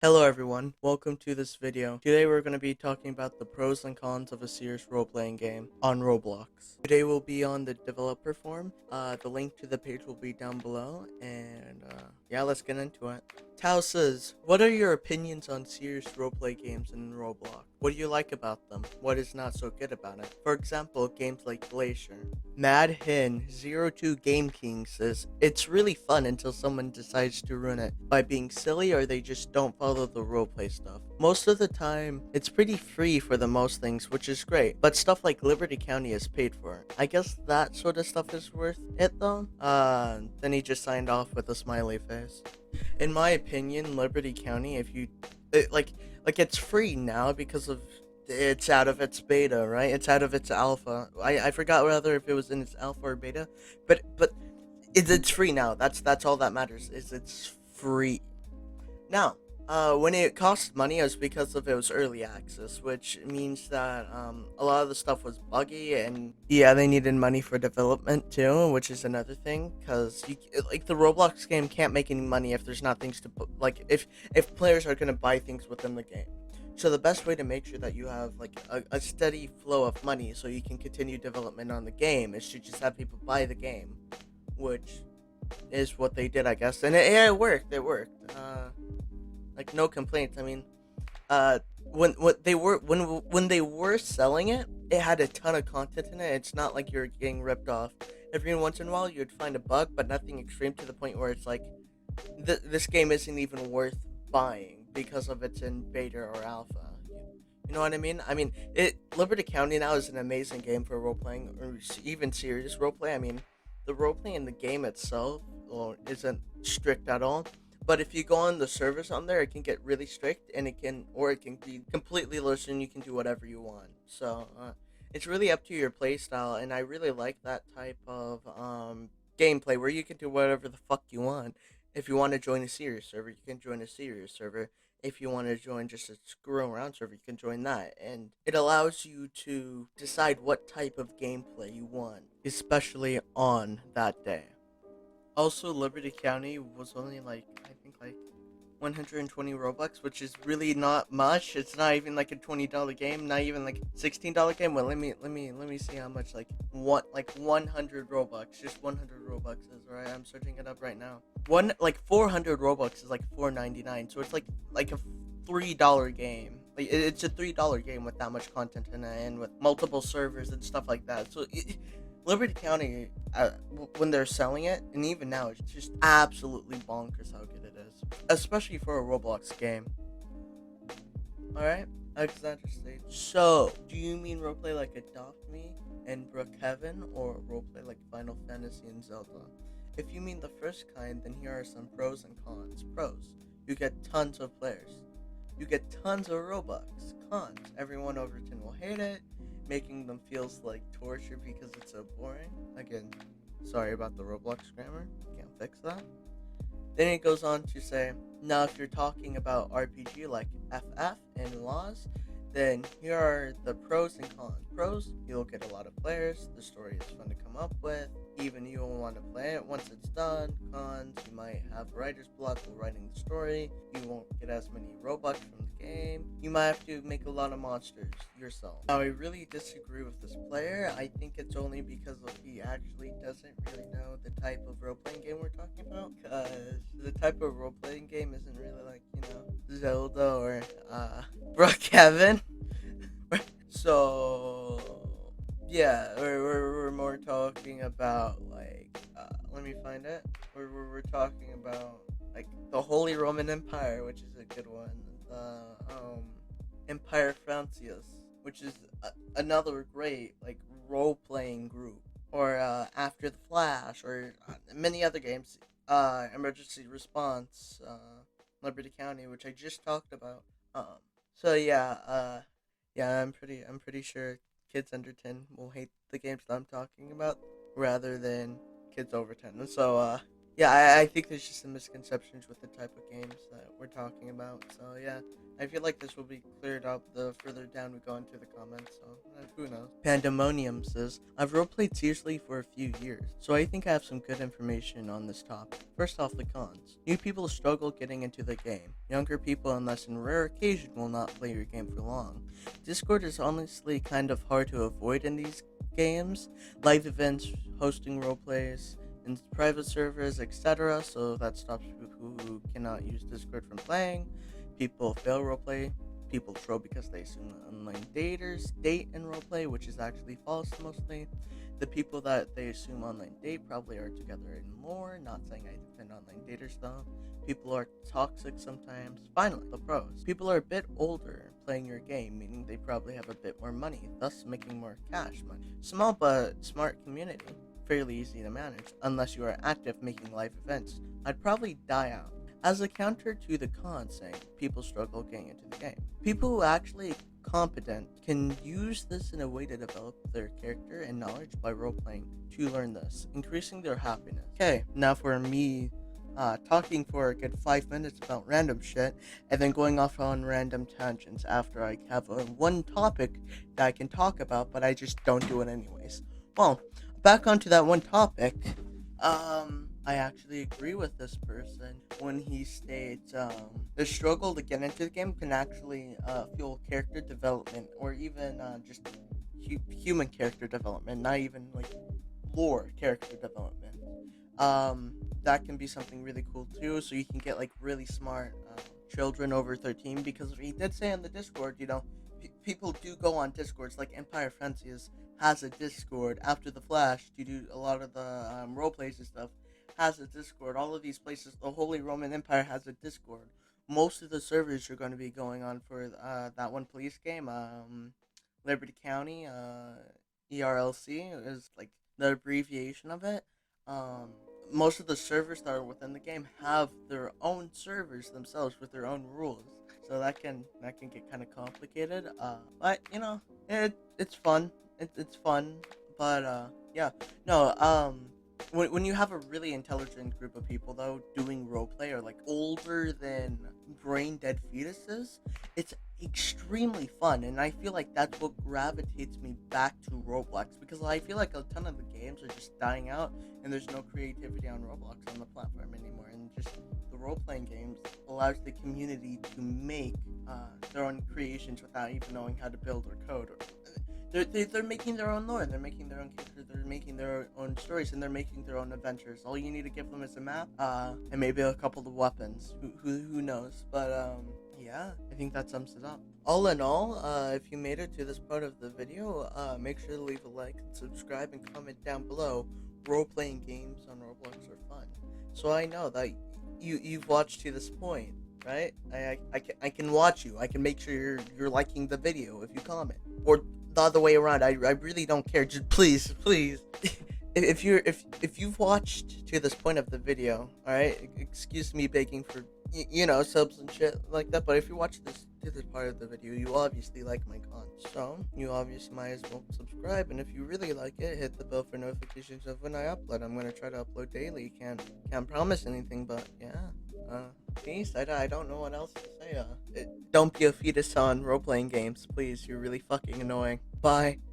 Hello everyone, welcome to this video. Today we're going to be talking about the pros and cons of a serious role-playing game on Roblox. Today we'll be on the developer forum. The link to the page will be down below, and yeah, let's get into it. Tao says, what are your opinions on serious roleplay games in Roblox? What do you like about them? What is not so good about it? For example, games like Glacier. Mad Hin 02 Game King says, it's really fun until someone decides to ruin it by being silly or they just don't follow the roleplay stuff. Most of the time, it's pretty free for the most things, which is great, but stuff like Liberty County is paid for. I guess that sort of stuff is worth it though. Then he just signed off with a smiley face. In my opinion, Liberty County, if you like it's free now because of it's out of its beta, right? It's out of its alpha. I forgot whether if it was in its alpha or beta, but it's free now. That's all that matters. Is it's free now. When it cost money, it was because of it was early access, which means that a lot of the stuff was buggy, and yeah, they needed money for development too, which is another thing. Cause like the Roblox game can't make any money if there's not things to like if players are gonna buy things within the game. So the best way to make sure that you have like a steady flow of money so you can continue development on the game is to just have people buy the game, which is what they did, I guess, and yeah, it worked. It worked. Like no complaints. I mean, when they were selling it, it had a ton of content in it. It's not like you're getting ripped off. Every once in a while, you'd find a bug, but nothing extreme to the point where it's like this game isn't even worth buying because of it's in beta or alpha. You know what I mean? I mean, Liberty County now is an amazing game for role playing or even serious role play. I mean, the role play in the game itself isn't strict at all. But if you go on the servers on there, it can get really strict, and it can be completely loose, and you can do whatever you want. So it's really up to your play style, and I really like that type of gameplay where you can do whatever the fuck you want. If you want to join a serious server, you can join a serious server. If you want to join just a screw around server, you can join that. And it allows you to decide what type of gameplay you want, especially on that day. Also, Liberty County was only like I think like 120 Robux, which is really not much. It's not even like a $20 game, not even like $16 game. Well, let me see how much like 100 Robux, just 100 Robux is, right? I'm searching it up right now. 400 Robux is like 4.99, so it's like a $3 game. Like it's a $3 game with that much content in it and with multiple servers and stuff like that. So Liberty County, when they're selling it, and even now, it's just absolutely bonkers how good it is, especially for a Roblox game. All right, Alexander stage. So, do you mean roleplay like Adopt Me and Brookhaven, or roleplay like Final Fantasy and Zelda? If you mean the first kind, then here are some pros and cons. Pros: you get tons of players. You get tons of Robux. Cons: everyone over 10 will hate it, making them feels like torture because it's so boring. Again, sorry about the Roblox grammar. Can't fix that. Then it goes on to say, now if you're talking about RPG like FF and Laws, then here are the pros and cons. Pros: you'll get a lot of players, the story is fun to come up with, even you will want to play it once it's done. Cons: you might have writer's block while writing the story, you won't get as many Robux from the game, you might have to make a lot of monsters yourself. Now I really disagree with this player. I think it's only because he actually doesn't really know the type of role-playing game we're talking about, because the type of role-playing game isn't really like, Zelda or Brookhaven. So yeah, we're more talking about like let me find it. We're talking about like the Holy Roman Empire, which is a good one. The Empire Francius, which is another great like role playing group. Or After the Flash, or many other games. Emergency Response, Liberty County, which I just talked about. So yeah, yeah, I'm pretty sure kids under 10 will hate the games that I'm talking about rather than kids over 10. So Yeah, I think there's just some misconceptions with the type of games that we're talking about. So yeah, I feel like this will be cleared up the further down we go into the comments. So who knows? Pandemonium says, I've roleplayed seriously for a few years, so I think I have some good information on this topic. First off, the cons. New people struggle getting into the game. Younger people, unless in rare occasion, will not play your game for long. Discord is honestly kind of hard to avoid in these games. Live events, hosting roleplays, in private servers, etc. So that stops people who cannot use Discord from playing. People fail roleplay. People troll because they assume that online daters date in roleplay, which is actually false mostly. The people that they assume online date probably are together in more. Not saying I defend online daters though. People are toxic sometimes. Finally, the pros. People are a bit older playing your game, meaning they probably have a bit more money, thus making more cash money. Small but smart community, fairly easy to manage, unless you are active making live events. I'd probably die out. As a counter to the cons saying people struggle getting into the game, people who actually competent can use this in a way to develop their character and knowledge by role-playing to learn this, increasing their happiness. Okay, now for me, talking for a good 5 minutes about random shit, and then going off on random tangents after I have one topic that I can talk about, but I just don't do it anyways. Well, back onto that one topic, I actually agree with this person when he states the struggle to get into the game can actually fuel character development or even just human character development, not even like lore character development. That can be something really cool too, so you can get like really smart children over 13, because he did say on the Discord, people do go on Discords, like Empire Frenzies has a Discord after the Flash to do a lot of the role plays and stuff, has a Discord. All of these places, the Holy Roman Empire has a Discord. Most of the servers are going to be going on for that one police game, Liberty County, ERLC is like the abbreviation of it. Um, Most of the servers that are within the game have their own servers themselves with their own rules, so that can get kind of complicated. But it's fun. It's fun. But yeah, no. When you have a really intelligent group of people though doing roleplay or like older than brain dead fetuses, it's extremely fun, and I feel like that's what gravitates me back to Roblox, because I feel like a ton of the games are just dying out and there's no creativity on Roblox on the platform anymore, and just the role-playing games allows the community to make their own creations without even knowing how to build or code. They're making their own lore, they're making their own characters, they're making their own stories, and they're making their own adventures. All you need to give them is a map, and maybe a couple of weapons. Who knows? But yeah, I think that sums it up. All in all, if you made it to this part of the video, make sure to leave a like and subscribe and comment down below. Role-playing games on Roblox are fun, so I know that you've watched to this point, right? I can watch you. I can make sure you're liking the video if you comment, or the other way around. I really don't care. Just please, if you've watched to this point of the video, all right, excuse me begging for subs and shit like that, but if you watch this to this part of the video, you obviously like my content, so you obviously might as well subscribe, and if you really like it, hit the bell for notifications of when I upload. I'm gonna try to upload daily. Can't promise anything, but yeah. Peace. I don't know what else to say. Don't be a fetus on role-playing games, please. You're really fucking annoying. Bye.